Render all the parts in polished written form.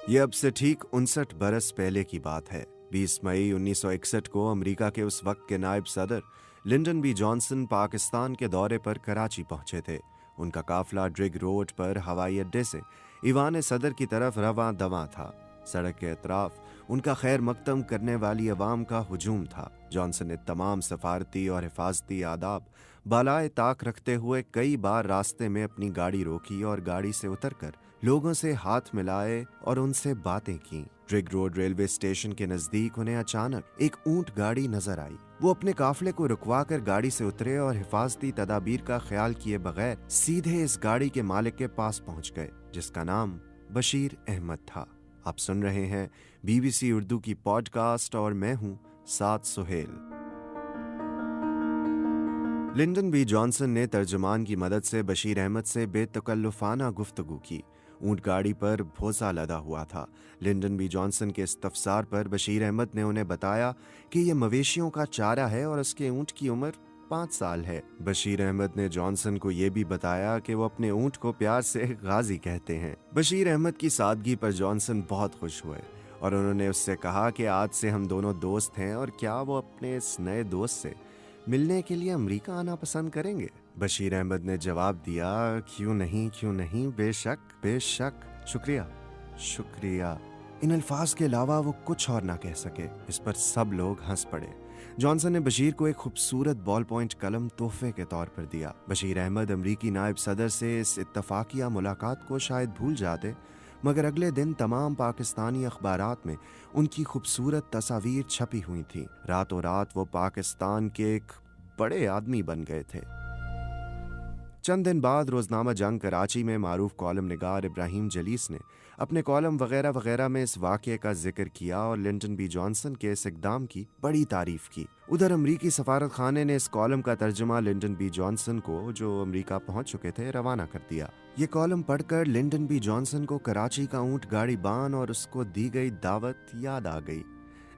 ये अब से ठीक 59 बरस पहले की बात है। 20 मई 1961 को अमेरिका के उस वक्त के नायब सदर लिंडन बी जॉनसन पाकिस्तान के दौरे पर कराची पहुंचे थे। उनका काफिला ड्रिग रोड पर हवाई अड्डे से ईवान सदर की तरफ रवां दवां था। सड़क के अतराफ उनका खैर मकदम करने वाली अवाम का हुजूम था। जॉनसन ने तमाम सफारती और हिफाजती आदाब बालाए ताक रखते हुए कई बार रास्ते में अपनी गाड़ी रोकी और गाड़ी से उतरकर लोगों से हाथ मिलाए और उनसे बातें की। ड्रिग रोड रेलवे स्टेशन के नजदीक उन्हें अचानक एक ऊंट गाड़ी नजर आई। वो अपने काफिले को रुकवाकर गाड़ी से उतरे और हिफाजती तदाबीर का ख्याल किए बगैर सीधे इस गाड़ी के मालिक के पास पहुंच गए, जिसका नाम बशीर अहमद था। आप सुन रहे हैं BBC उर्दू की पॉडकास्ट और मैं हूं साद सुहेल। लिंडन बी जॉनसन ने तर्जुमान की मदद से बशीर अहमद से बेतकल्लुफाना गुफ्तगू की। ऊंट गाड़ी पर भोसा लदा हुआ था। लिंडन बी जॉनसन के इस्तफसार पर बशीर अहमद ने उन्हें बताया कि यह मवेशियों का चारा है और उसके ऊंट की उम्र 5 साल है। बशीर अहमद ने जॉनसन को यह भी बताया कि वो अपने ऊंट को प्यार से गाजी कहते हैं। बशीर अहमद की सादगी पर जॉनसन बहुत खुश हुए और उन्होंने उससे कहा कि आज से हम दोनों दोस्त हैं और क्या वो अपने इस नए दोस्त से मिलने के लिए अमेरिका आना पसंद करेंगे। बशीर अहमद ने जवाब दिया, क्यों नहीं, बेशक बेशक, शुक्रिया शुक्रिया। इन अल्फाज के अलावा वो कुछ और ना कह सके। इस पर सब लोग हंस पड़े। जॉनसन ने बशीर को एक खूबसूरत बॉल पॉइंट कलम तोहफे के तौर पर दिया। बशीर अहमद अमरीकी नायब सदर से इस इत्तफाकिया मुलाकात को शायद भूल जाते, मगर अगले दिन तमाम पाकिस्तानी अखबारात में उनकी खूबसूरत तस्वीर छपी हुई थी। रातों रात वो पाकिस्तान के एक बड़े आदमी बन गए थे। चंद दिन बाद रोजनामा जंग कराची में मारूफ कॉलम निगार इब्राहिम जलीस ने अपने कॉलम वगैरह वगैरह में इस वाक़े का जिक्र किया और लिंडन बी जॉनसन के इस इक़दाम की बड़ी तारीफ की। उधर अमरीकी सफारत खाने ने इस कॉलम का तर्जुमा लिंडन बी जॉनसन को, जो अमरीका पहुंच चुके थे, रवाना कर दिया। ये कॉलम पढ़कर लिंडन बी जॉनसन को कराची का ऊंट गाड़ी बान और उसको दी गई दावत याद आ गई।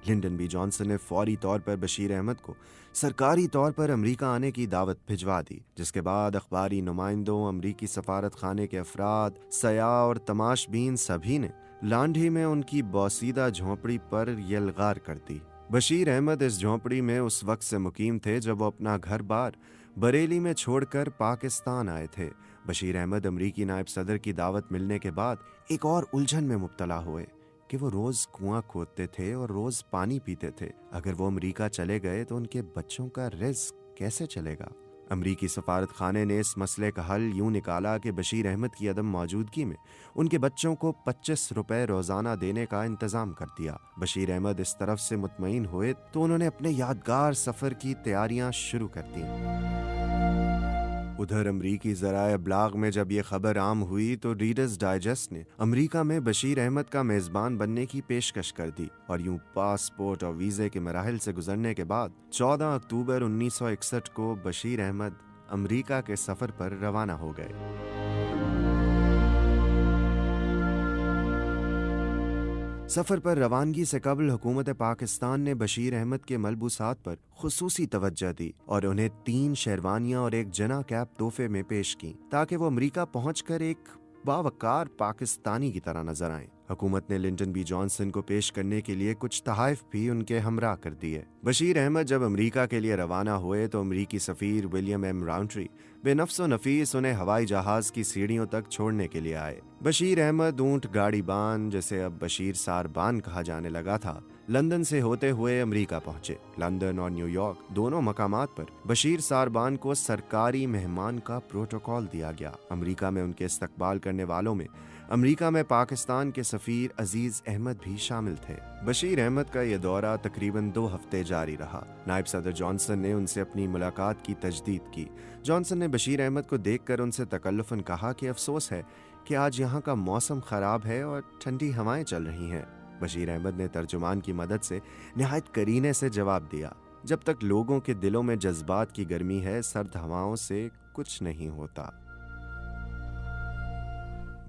लिंडन बी जॉनसन ने फौरी तौर पर बशीर अहमद को सरकारी तौर पर अमेरिका आने की दावत भिजवा दी, जिसके बाद अखबारी नुमाइंदों, अमरीकी सफारत खाने के अफराद, सयाह और तमाशबीन सभी ने लांढी में उनकी बोसीदा झोंपड़ी पर यलगार कर दी। बशीर अहमद इस झोंपड़ी में उस वक्त से मुकीम थे जब वो अपना घर बार बरेली में छोड़कर पाकिस्तान आए थे। बशीर अहमद अमरीकी नायब सदर की दावत मिलने के बाद एक और उलझन में मुब्तला हुए कि वो रोज कुआं खोदते थे और रोज पानी पीते थे। अगर वो अमेरिका चले गए तो उनके बच्चों का रिज़्क़ कैसे चलेगा? अमरीकी सफारत खाने ने इस मसले का हल यूं निकाला कि बशीर अहमद की अदम मौजूदगी में उनके बच्चों को 25 रुपए रोजाना देने का इंतजाम कर दिया। बशीर अहमद इस तरफ से मुतमईन हुए तो उन्होंने अपने यादगार सफर की तैयारियां शुरू कर दी। उधर अमरीकी ज़राए अब्लाग में जब ये खबर आम हुई तो रीडर्स डाइजेस्ट ने अमरीका में बशीर अहमद का मेज़बान बनने की पेशकश कर दी और यूं पासपोर्ट और वीज़े के मराहिल से गुजरने के बाद 14 अक्टूबर 1961 को बशीर अहमद अमरीका के सफ़र पर रवाना हो गए। सफ़र पर रवानगी से कबल हुकूमत पाकिस्तान ने बशीर अहमद के मलबूसात पर खुसूसी तवज्जो दी और उन्हें 3 शेरवानियां और एक जना कैप तोहफे में पेश की ताकि वो अमरीका पहुंचकर एक बावकार पाकिस्तानी की तरह नजर आएं। हुकूमत ने लिंडन बी जॉनसन को पेश करने के लिए कुछ तहाइफ भी उनके हमरा कर दिए। बशीर अहमद जब अमरीका के लिए रवाना हुए तो अमरीकी सफ़ीर विलियम एम राउंट्री बेनफ्सो नफीस उन्हें हवाई जहाज की सीढ़ियों तक छोड़ने के लिए आए। बशीर अहमद ऊंट गाड़ी बान, जिसे अब बशीर सार बान कहा जाने लगा था, लंदन से होते हुए अमेरिका पहुंचे। लंदन और न्यूयॉर्क दोनों मकामात पर बशीर सारबान को सरकारी मेहमान का प्रोटोकॉल दिया गया। अमेरिका में उनके इस्तकबाल करने वालों में अमेरिका में पाकिस्तान के सफ़ीर अजीज अहमद भी शामिल थे। बशीर अहमद का यह दौरा तकरीबन 2 हफ्ते जारी रहा। नायब सदर जॉनसन ने उनसे अपनी मुलाकात की तजदीद की। जॉनसन ने बशीर अहमद को देखकर उनसे तकल्लुफ़न कहा कि अफसोस है कि आज यहाँ का मौसम ख़राब है और ठंडी हवाएं चल रही हैं। बशीर अहमद ने तर्जुमान की मदद से निहायत करीने से जवाब दिया, जब तक लोगों के दिलों में जज्बात की गर्मी है, सर्द हवाओं से कुछ नहीं होता।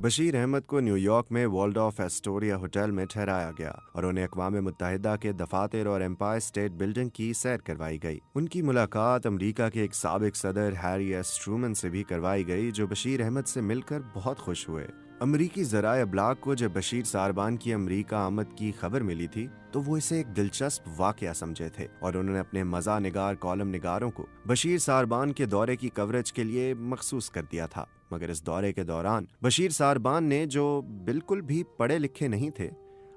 बशीर अहमद को न्यूयॉर्क में वॉल्डॉर्फ एस्टोरिया होटल में ठहराया गया और उन्हें अक़वाम मुत्तहिदा के दफातर और एम्पायर स्टेट बिल्डिंग की सैर करवाई गई। उनकी मुलाकात अमेरिका के एक साबिक सदर हैरी एस ट्रूमन से भी करवाई गई, जो बशीर अहमद से मिलकर बहुत खुश हुए। अमरीकी ज़राए अबलाग को जब बशीर सारबान की अमरीका आमद की खबर मिली थी तो वो इसे एक दिलचस्प वाकया समझे थे और उन्होंने अपने मज़ा निगार कॉलम निगारों को बशीर सारबान के दौरे की कवरेज के लिए मखसूस कर दिया था। मगर इस दौरे के दौरान बशीर सारबान ने, जो बिल्कुल भी पढ़े लिखे नहीं थे,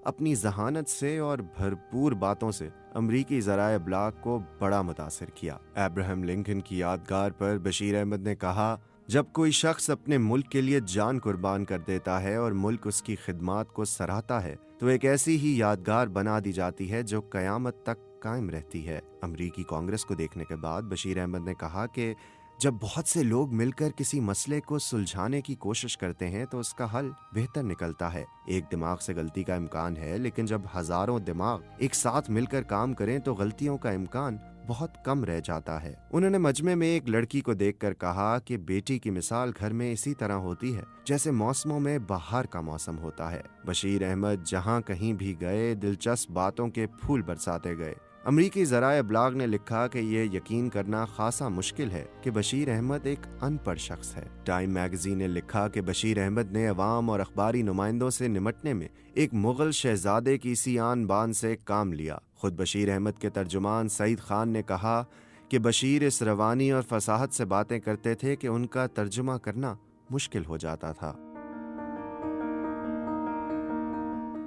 अपनी जहानत से और भरपूर बातों से अमरीकी ज़राए अबलाग को बड़ा मुतासिर किया। अब्राहम लिंकन की यादगार पर बशीर अहमद ने कहा, जब कोई शख्स अपने मुल्क के लिए जान कुर्बान कर देता है और मुल्क उसकी खिदमात को सराहता है तो एक ऐसी ही यादगार बना दी जाती है जो कयामत तक कायम रहती है। अमरीकी कांग्रेस को देखने के बाद बशीर अहमद ने कहा कि जब बहुत से लोग मिलकर किसी मसले को सुलझाने की कोशिश करते हैं तो उसका हल बेहतर निकलता है। एक दिमाग से गलती का इम्कान है, लेकिन जब हजारों दिमाग एक साथ मिलकर काम करें तो गलतियों का इम्कान बहुत कम रह जाता है। उन्होंने मजमे में एक लड़की को देखकर कहा कि बेटी की मिसाल घर में इसी तरह होती है जैसे मौसमों में बाहर का मौसम होता है। बशीर अहमद जहां कहीं भी गए दिलचस्प बातों के फूल बरसाते गए। अमरीकी ज़राए अबलाग ने लिखा कि यह यकीन करना खासा मुश्किल है कि बशीर अहमद एक अनपढ़ शख्स है। टाइम मैगजीन ने लिखा कि बशीर अहमद ने अवाम और अखबारी नुमाइंदों से निमटने में एक मुगल शहजादे की सी आन बान से काम लिया। खुद बशीर अहमद के तर्जुमान सईद खान ने कहा कि बशीर इस रवानी और फसाहत से बातें करते थे कि उनका तर्जुमा करना मुश्किल हो जाता था।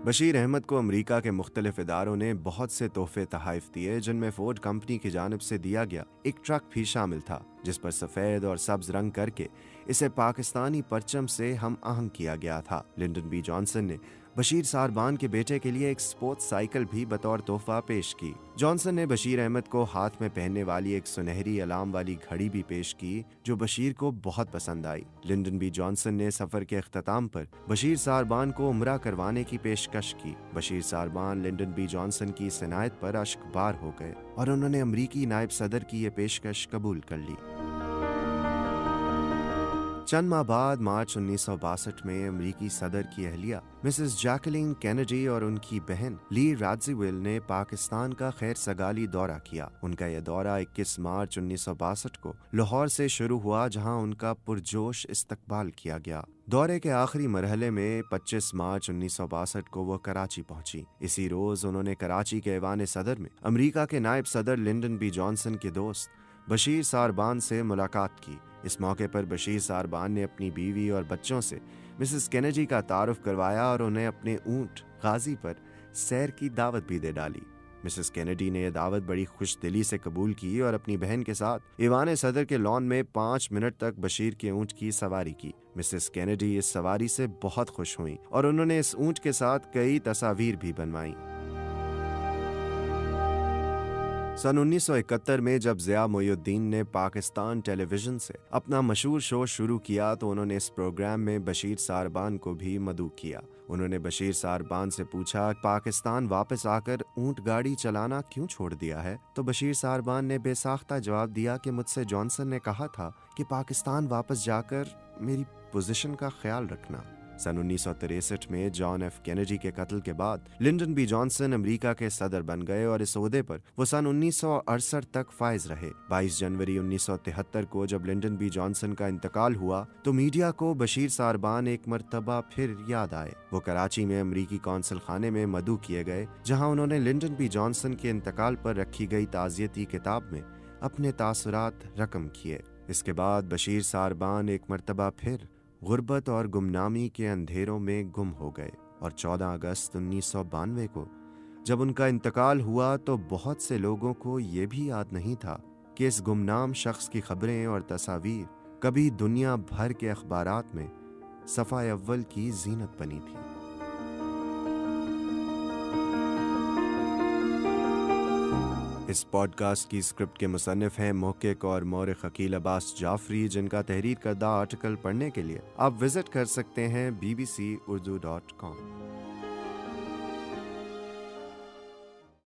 बशीर अहमद को अमरीका के मुख्तलिफ इदारों ने बहुत से तोहफे तहाइफ दिए, जिनमें फोर्ड कंपनी की जानिब से दिया गया एक ट्रक भी शामिल था जिस पर सफ़ेद और सब्ज रंग करके इसे पाकिस्तानी परचम से हम आहंग किया गया था। लिंडन बी जॉनसन ने बशीर सारबान के बेटे के लिए एक स्पोर्ट्स साइकिल भी बतौर तोहफा पेश की। जॉनसन ने बशीर अहमद को हाथ में पहनने वाली एक सुनहरी अलार्म वाली घड़ी भी पेश की जो बशीर को बहुत पसंद आई। लिंडन बी जॉनसन ने सफर के अख्ताम पर बशीर सारबान को उम्रा करवाने की पेशकश की। बशीर सारबान लिंडन बी जॉनसन की इस इनायत पर अश्कबार हो गए और उन्होंने अमरीकी नायब सदर की ये पेशकश कबूल कर ली। चंद माह बाद मार्च 1962 में अमरीकी सदर की अहलिया मिसेस जैकलीन कैनेडी और उनकी बहन ली राड्ज़ीविल ने पाकिस्तान का खैर सगाली दौरा किया। उनका यह दौरा 21 मार्च 1962 को लाहौर से शुरू हुआ, जहां उनका पुरजोश इस्तकबाल किया गया। दौरे के आखिरी मरहले में 25 मार्च 1962 को वो कराची पहुंची। इसी रोज उन्होंने कराची के ऐवान सदर में अमरीका के नायब सदर लिंडन बी जॉनसन के दोस्त बशीर सारबान से मुलाकात की। इस मौके पर बशीर सारबान ने अपनी बीवी और बच्चों से मिसेस कैनेडी का तारुफ करवाया और उन्हें अपने ऊंट गाजी पर सैर की दावत भी दे डाली। मिसेस कैनेडी ने यह दावत बड़ी खुश दिली से कबूल की और अपनी बहन के साथ ईवान सदर के लॉन में 5 मिनट तक बशीर के ऊंट की सवारी की। मिसेस कैनेडी इस सवारी से बहुत खुश हुई और उन्होंने इस ऊंट के साथ कई तस्वीर भी बनवाई। सन 1971 में जब ज़िया मोइनुद्दीन ने पाकिस्तान टेलीविजन से अपना मशहूर शो शुरू किया तो उन्होंने इस प्रोग्राम में बशीर सारबान को भी मदऊ किया। उन्होंने बशीर सारबान से पूछा, पाकिस्तान वापस आकर ऊंट गाड़ी चलाना क्यों छोड़ दिया है? तो बशीर सारबान ने बेसाख्ता जवाब दिया कि मुझसे जॉनसन ने कहा था कि पाकिस्तान वापस जाकर मेरी पोजीशन का ख्याल रखना। सन 1963 में जॉन एफ कैनेडी के कत्ल के बाद लिंडन बी जॉनसन अमेरिका के सदर बन गए और इस ओहदे पर वो सन 1968 तक फाइज रहे। 22 जनवरी 1973 को जब लिंडन बी जॉनसन का इंतकाल हुआ तो मीडिया को बशीर सारबान एक मर्तबा फिर याद आए। वो कराची में अमरीकी कौंसल खाने में मदऊ किए गए, जहां उन्होंने लिंडन बी जॉनसन के इंतकाल पर रखी गई ताज़ियती किताब में अपने तासुरात रकम किए। इसके बाद बशीर सारबान एक मर्तबा फिर गुर्बत और गुमनामी के अंधेरों में गुम हो गए और 14 अगस्त 1992 को जब उनका इंतकाल हुआ तो बहुत से लोगों को ये भी याद नहीं था कि इस गुमनाम शख्स की खबरें और तस्वीर कभी दुनिया भर के अखबारात में सफ़ा अव्वल की जीनत बनी थी। इस पॉडकास्ट की स्क्रिप्ट के मुसन्निफ हैं मोहक्किक और मौरिख अकील अब्बास जाफरी, जिनका तहरीर करदा आर्टिकल पढ़ने के लिए आप विजिट कर सकते हैं bbcurdu.com।